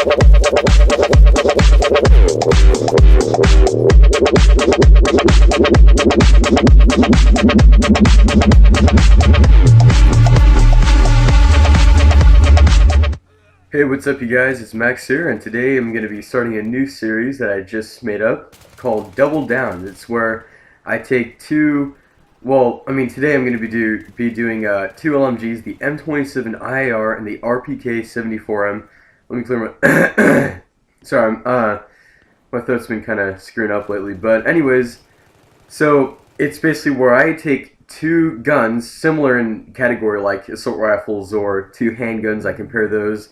Hey, what's up you guys, it's Max here, and today I'm going to be starting a new series that I just made up called Double Down. It's where I take today I'm going to be doing two LMGs, the M27 IAR and the RPK-74M. Let me clear my... Sorry, my throat's been kind of screwing up lately, but anyways, so it's basically where I take two guns, similar in category like assault rifles or two handguns, I compare those,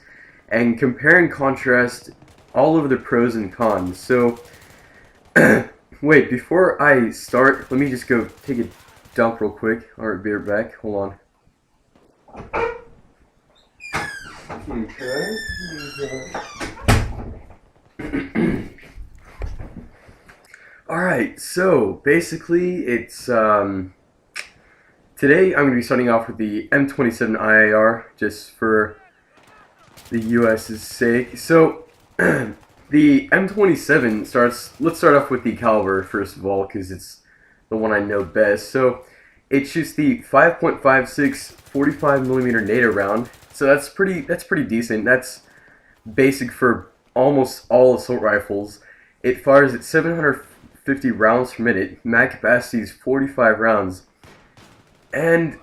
and compare and contrast all of the pros and cons. So, wait, before I start, let me just go take a dump real quick. Alright, be right back. Hold on. Okay. Alright, so basically it's today I'm going to be starting off with the M27 IAR just for the US's sake. So the M27 let's start off with the caliber first of all, because it's the one I know best. So it shoots the 5.56 45mm NATO round. So that's pretty decent. That's basic for almost all assault rifles. It fires at 750 rounds per minute. Mag capacity is 45 rounds. And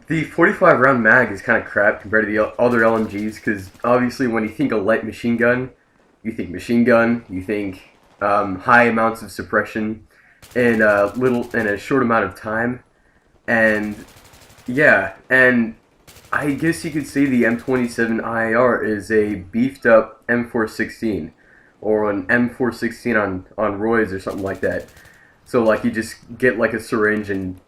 the 45 round mag is kind of crap compared to the other LMGs, because obviously when you think a light machine gun, you think high amounts of suppression in a short amount of time. And yeah, and I guess you could say the M27 IAR is a beefed up M416 or an M416 on roids or something like that. So like you just get like a syringe and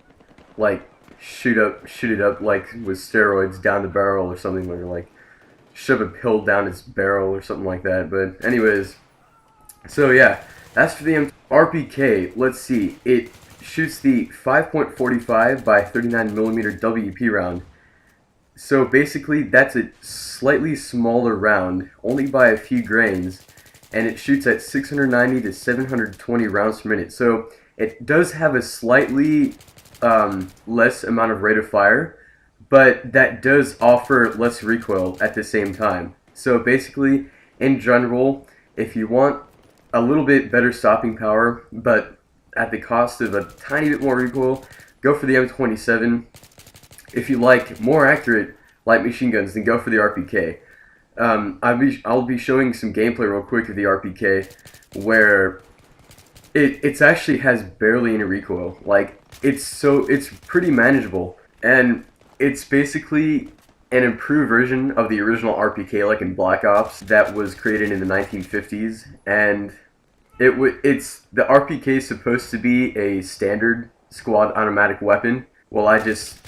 like shoot it up like with steroids down the barrel or something, where like shove a pill down its barrel or something like that. But anyways, so yeah, that's for the RPK. Let's see, it shoots the 5.45 by 39mm WP round. So basically that's a slightly smaller round, only by a few grains, and it shoots at 690 to 720 rounds per minute. So it does have a slightly less amount of rate of fire, but that does offer less recoil at the same time. So basically, in general, if you want a little bit better stopping power, but at the cost of a tiny bit more recoil, go for the M27. If you like more accurate light machine guns, then go for the RPK. I'll be showing some gameplay real quick of the RPK, where it actually has barely any recoil. Like it's pretty manageable, and it's basically an improved version of the original RPK, like in Black Ops, that was created in the 1950s. And the RPK is supposed to be a standard squad automatic weapon. Well, I just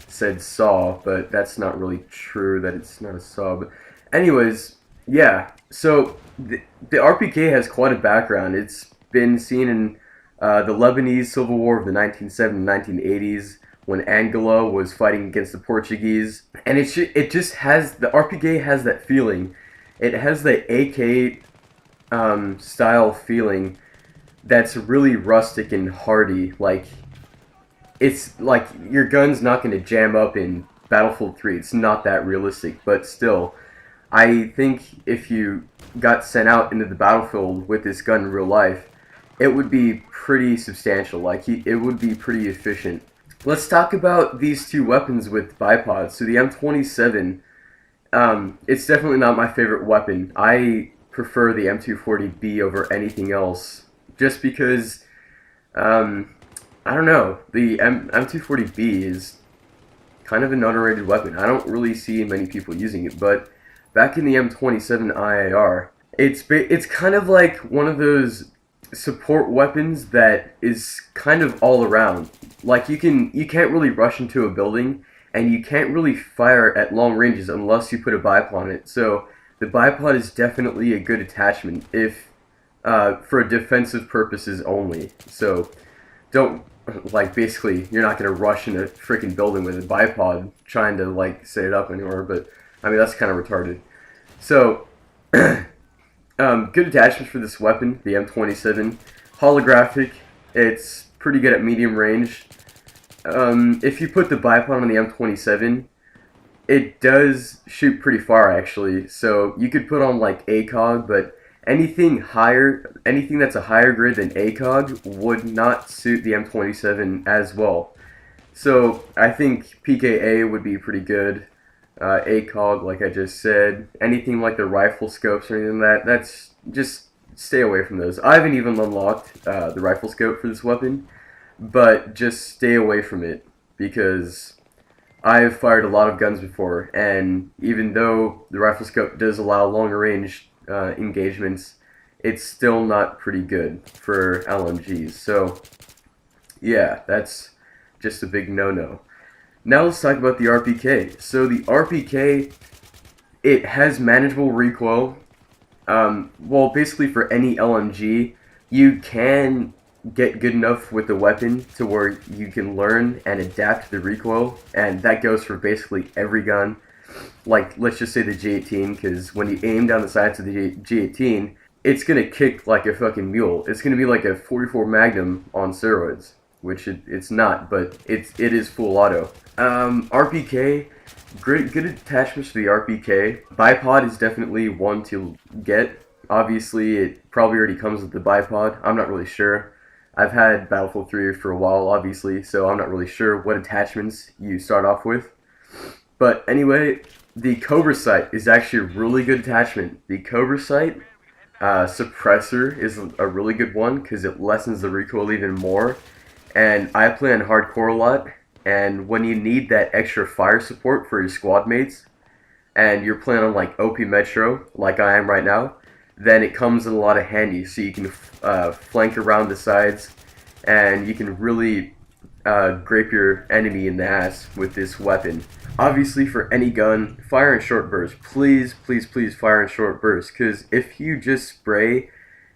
said SAW, but that's not really true that it's not a SAW. But anyways, yeah, so the RPK has quite a background. It's been seen in the Lebanese Civil War of the 1970s, 1980s, when Angola was fighting against the Portuguese. And it just has, the RPK has that feeling. It has the AK style feeling that's really rustic and hardy. Like, it's like your gun's not going to jam up in Battlefield 3. It's not that realistic, but still, I think if you got sent out into the battlefield with this gun in real life, it would be pretty substantial. Like, it would be pretty efficient. Let's talk about these two weapons with bipods. So the M27, it's definitely not my favorite weapon. I prefer the M240B over anything else, just because, I don't know, the M240B is kind of an underrated weapon. I don't really see many people using it, but back in the M27 IAR, it's kind of like one of those support weapons that is kind of all around. Like you can't really rush into a building, and you can't really fire at long ranges unless you put a bipod on it. So the bipod is definitely a good attachment if for defensive purposes only. So don't, like, basically you're not gonna rush in a freaking building with a bipod trying to like set it up anywhere. But I mean, that's kind of retarded. So Good attachments for this weapon, the M27. Holographic, it's pretty good at medium range. If you put the bipod on the M27, it does shoot pretty far actually. So you could put on like ACOG, but anything higher, anything that's a higher grade than ACOG would not suit the M27 as well. So I think PKA would be pretty good. ACOG, like I just said, anything like the rifle scopes or anything like that, that's just stay away from those. I haven't even unlocked the rifle scope for this weapon, but just stay away from it because I've fired a lot of guns before, and even though the rifle scope does allow longer range engagements, it's still not pretty good for LMGs. So yeah, that's just a big no-no. Now let's talk about the RPK. So the RPK, it has manageable recoil. Well, basically for any LMG, you can get good enough with the weapon to where you can learn and adapt to the recoil, and that goes for basically every gun. Like, let's just say the G18, because when you aim down the sights of the G18, it's gonna kick like a fucking mule. It's gonna be like a 44 Magnum on steroids, which it's not, but it is full auto. RPK, good attachments to the RPK. Bipod is definitely one to get. Obviously, it probably already comes with the bipod. I'm not really sure. I've had Battlefield 3 for a while, obviously, so I'm not really sure what attachments you start off with. But anyway, the Cobra sight is actually a really good attachment. The Cobra sight suppressor is a really good one because it lessens the recoil even more. And I play on hardcore a lot, and when you need that extra fire support for your squad mates, and you're playing on like OP Metro, like I am right now, then it comes in a lot of handy. So you can flank around the sides, and you can really grape your enemy in the ass with this weapon. Obviously, for any gun, fire in short bursts. Please, please, please fire in short bursts, because if you just spray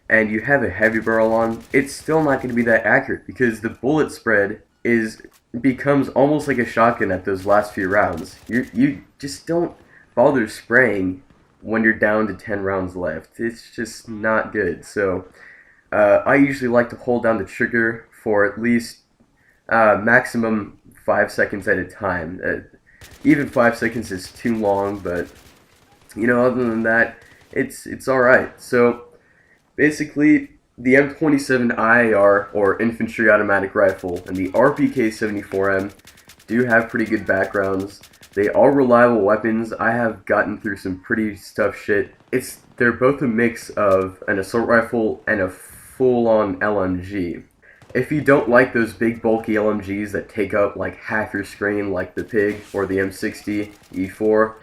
and you have a heavy barrel on, it's still not going to be that accurate because the bullet spread becomes almost like a shotgun at those last few rounds. You just don't bother spraying when you're down to 10 rounds left. It's just not good. So I usually like to hold down the trigger for at least maximum 5 seconds at a time. Even 5 seconds is too long, but you know, other than that, it's alright. So basically, the M27 IAR, or Infantry Automatic Rifle, and the RPK-74M do have pretty good backgrounds. They are reliable weapons. I have gotten through some pretty tough shit. They're both a mix of an assault rifle and a full-on LMG. If you don't like those big bulky LMGs that take up like half your screen like the Pig or the M60 E4,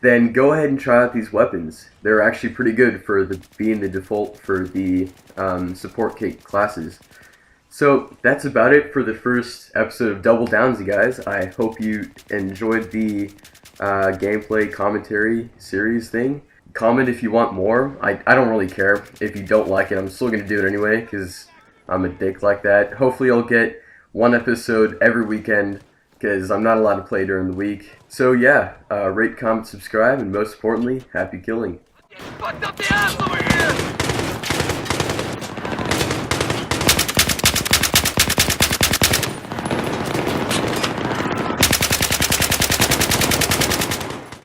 then go ahead and try out these weapons. They're actually pretty good for being the default for the support kit classes. So that's about it for the first episode of Double Downs, you guys. I hope you enjoyed the gameplay commentary series thing. Comment if you want more. I don't really care if you don't like it. I'm still going to do it anyway because I'm a dick like that. Hopefully I'll get one episode every weekend because I'm not allowed to play during the week. So yeah, rate, comment, subscribe, and most importantly, happy killing.